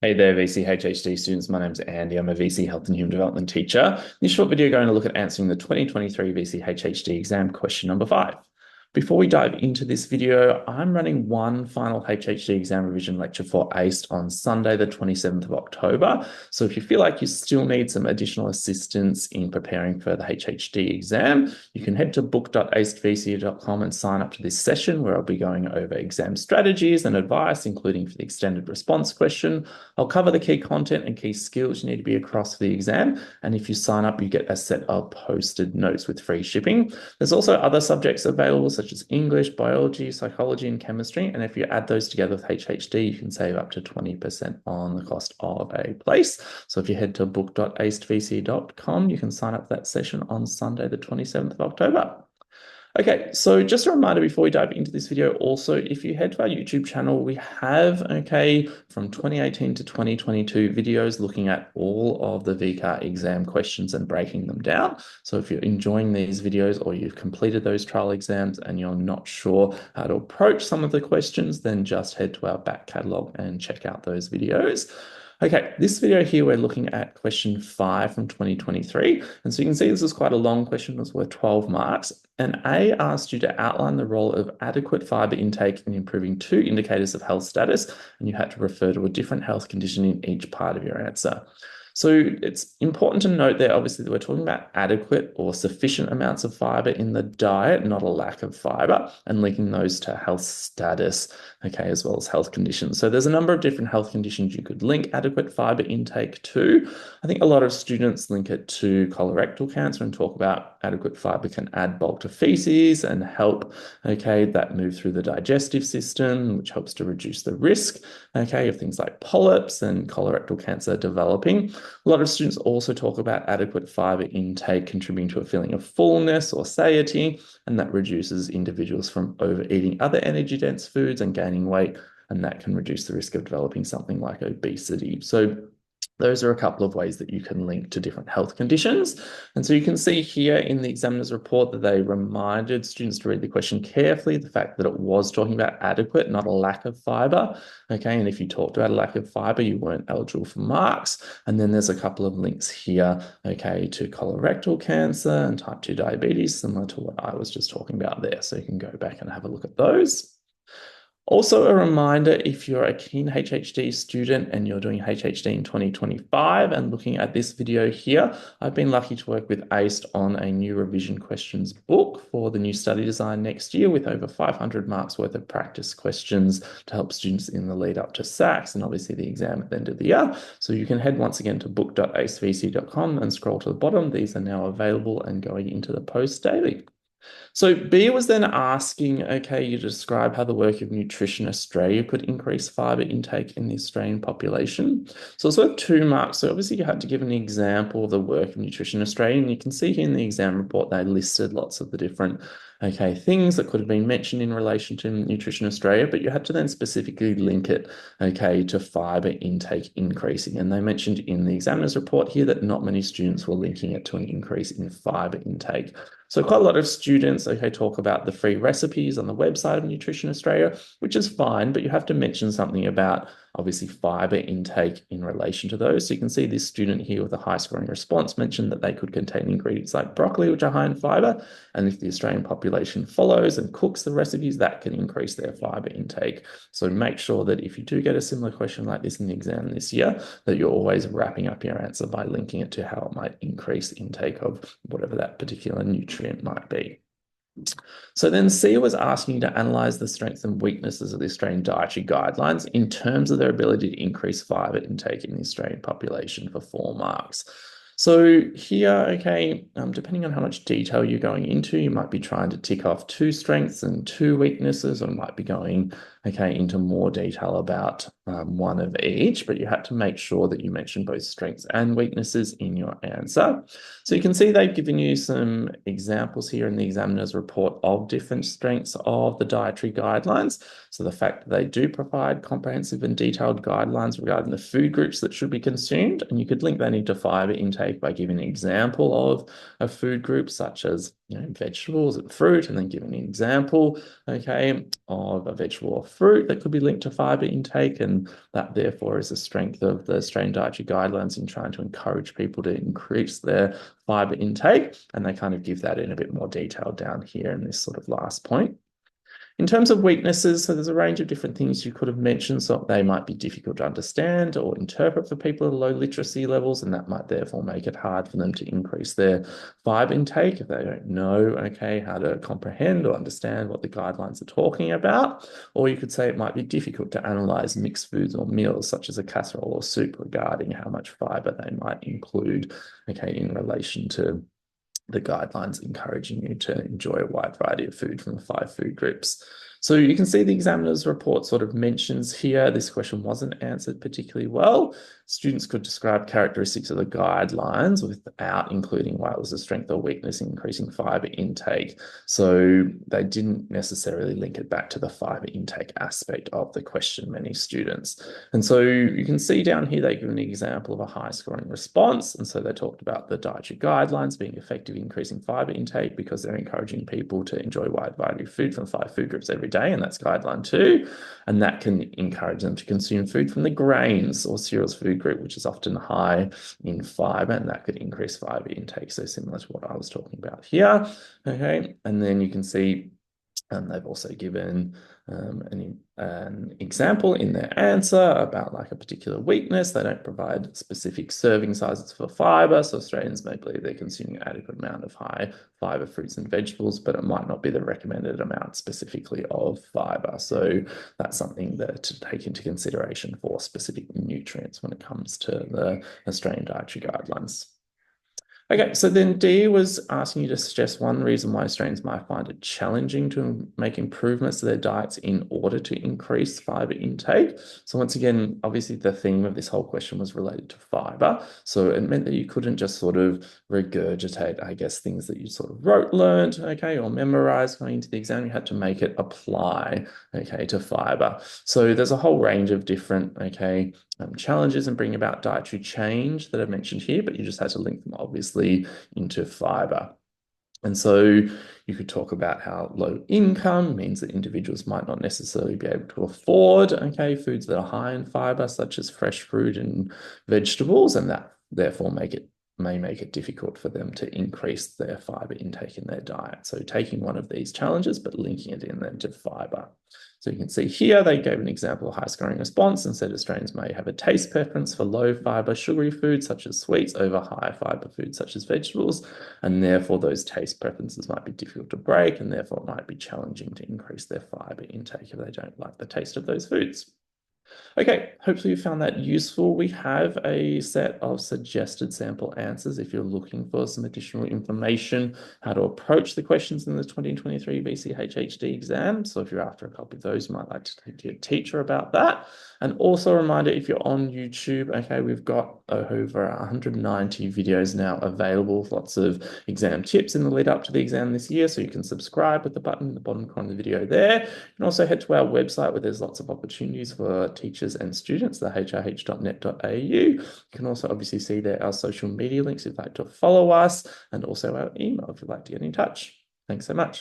Hey there, VCE HHD students. My name's Andy. I'm a VC Health and Human Development teacher. In this short video, going to look at answering the 2023 VCE HHD exam question number 5. Before we dive into this video, I'm running one final HHD exam revision lecture for ACE on Sunday, the 27th of October. So if you feel like you still need some additional assistance in preparing for the HHD exam, you can head to book.acedvce.com and sign up to this session where I'll be going over exam strategies and advice, including for the extended response question. I'll cover the key content and key skills you need to be across for the exam. And if you sign up, you get a set of posted notes with free shipping. There's also other subjects available, such as English, biology, psychology, and chemistry. And if you add those together with HHD, you can save up to 20% on the cost of a place. So if you head to book.acedvce.com, you can sign up for that session on Sunday, the 27th of October. Okay, so just a reminder before we dive into this video, also, if you head to our YouTube channel, we have, from 2018 to 2022 videos looking at all of the VCAR exam questions and breaking them down. So if you're enjoying these videos or you've completed those trial exams and you're not sure how to approach some of the questions, then just head to our back catalogue and check out those videos. Okay, this video here, we're looking at question 5 from 2023. And so you can see this is quite a long question. It was worth 12 marks. And A asked you to outline the role of adequate fiber intake in improving 2 indicators of health status. And you had to refer to a different health condition in each part of your answer. So it's important to note there, obviously, that we're talking about adequate or sufficient amounts of fiber in the diet, not a lack of fiber, and linking those to health status, as well as health conditions. So there's a number of different health conditions you could link adequate fiber intake to. I think a lot of students link it to colorectal cancer and talk about adequate fiber can add bulk to feces and help, that move through the digestive system, which helps to reduce the risk, of things like polyps and colorectal cancer developing. A lot of students also talk about adequate fiber intake contributing to a feeling of fullness or satiety, and that reduces individuals from overeating other energy-dense foods and gaining weight, and that can reduce the risk of developing something like obesity. So those are a couple of ways that you can link to different health conditions. And so you can see here in the examiner's report that they reminded students to read the question carefully, the fact that it was talking about adequate, not a lack of fiber. And if you talked about a lack of fiber, you weren't eligible for marks. And then there's a couple of links here, to colorectal cancer and type 2 diabetes, similar to what I was just talking about there. So you can go back and have a look at those. Also, a reminder, if you're a keen HHD student and you're doing HHD in 2025 and looking at this video here, I've been lucky to work with ACE on a new revision questions book for the new study design next year with over 500 marks worth of practice questions to help students in the lead up to SACS and obviously the exam at the end of the year. So you can head once again to book.acedvce.com and scroll to the bottom. These are now available and going into the post daily. So B was then asking, you describe how the work of Nutrition Australia could increase fibre intake in the Australian population. So it's worth 2 marks. So obviously you had to give an example of the work of Nutrition Australia. And you can see here in the exam report, they listed lots of the different things that could have been mentioned in relation to Nutrition Australia, but you had to then specifically link it, to fibre intake increasing. And they mentioned in the examiner's report here that not many students were linking it to an increase in fibre intake. So quite a lot of students, talk about the free recipes on the website of Nutrition Australia, which is fine, but you have to mention something about obviously fibre intake in relation to those. So you can see this student here with a high scoring response mentioned that they could contain ingredients like broccoli, which are high in fibre. And if the Australian population follows and cooks the recipes, that can increase their fibre intake. So make sure that if you do get a similar question like this in the exam this year, that you're always wrapping up your answer by linking it to how it might increase intake of whatever that particular nutrient might be. So then C was asking you to analyse the strengths and weaknesses of the Australian dietary guidelines in terms of their ability to increase fibre intake in the Australian population for 4 marks. So here, depending on how much detail you're going into, you might be trying to tick off 2 strengths and 2 weaknesses, or might be going, into more detail about one of each, but you had to make sure that you mention both strengths and weaknesses in your answer. So you can see they've given you some examples here in the examiner's report of different strengths of the dietary guidelines. So the fact that they do provide comprehensive and detailed guidelines regarding the food groups that should be consumed, and you could link that into fibre intake by giving an example of a food group such as vegetables and fruit, and then giving an example, of a vegetable or fruit that could be linked to fiber intake, and that therefore is a strength of the Australian dietary guidelines in trying to encourage people to increase their fiber intake. And they kind of give that in a bit more detail down here in this sort of last point. In terms of weaknesses, so there's a range of different things you could have mentioned. So they might be difficult to understand or interpret for people at low literacy levels, and that might therefore make it hard for them to increase their fiber intake if they don't know, okay, how to comprehend or understand what the guidelines are talking about. Or you could say it might be difficult to analyze mixed foods or meals, such as a casserole or soup, regarding how much fiber they might include, okay, in relation to the guidelines encouraging you to enjoy a wide variety of food from the 5 food groups. So you can see the examiner's report sort of mentions here, this question wasn't answered particularly well. Students could describe characteristics of the guidelines without including why it was a strength or weakness in increasing fiber intake. So they didn't necessarily link it back to the fiber intake aspect of the question, many students. And so you can see down here, they give an example of a high scoring response. And so they talked about the dietary guidelines being effective in increasing fiber intake because they're encouraging people to enjoy a wide variety of food from 5 food groups every day, and that's guideline 2. And that can encourage them to consume food from the grains or cereals food group, which is often high in fiber, and that could increase fiber intake. So similar to what I was talking about here. Okay, and then you can see they've also given an example in their answer about like a particular weakness. They don't provide specific serving sizes for fiber. So Australians may believe they're consuming an adequate amount of high fiber fruits and vegetables, but it might not be the recommended amount specifically of fiber. So that's something that to take into consideration for specific nutrients when it comes to the Australian dietary guidelines. Okay, so then D was asking you to suggest one reason why Australians might find it challenging to make improvements to their diets in order to increase fiber intake. So once again, obviously the theme of this whole question was related to fiber. So it meant that you couldn't just sort of regurgitate, I guess, things that you sort of learned, okay, or memorized going into the exam. You had to make it apply, okay, to fiber. So there's a whole range of different, okay, challenges and bring about dietary change that I've mentioned here, but you just had to link them obviously into fiber. And so you could talk about how low income means that individuals might not necessarily be able to afford, okay, foods that are high in fiber, such as fresh fruit and vegetables, and that therefore may make it difficult for them to increase their fiber intake in their diet. So taking one of these challenges, but linking it in then to fiber. So you can see here, they gave an example of high scoring response and said Australians may have a taste preference for low fiber sugary foods such as sweets over high fiber foods such as vegetables. And therefore those taste preferences might be difficult to break, and therefore it might be challenging to increase their fiber intake if they don't like the taste of those foods. Okay, hopefully you found that useful. We have a set of suggested sample answers if you're looking for some additional information, how to approach the questions in the 2023 VCE HHD exam. So if you're after a copy of those, you might like to talk to your teacher about that. And also a reminder, if you're on YouTube, okay, we've got over 190 videos now available with lots of exam tips in the lead up to the exam this year. So you can subscribe with the button in the bottom corner of the video there. You can also head to our website where there's lots of opportunities for teachers and students, the hrh.net.au. You can also obviously see there our social media links if you'd like to follow us, and also our email if you'd like to get in touch. Thanks so much.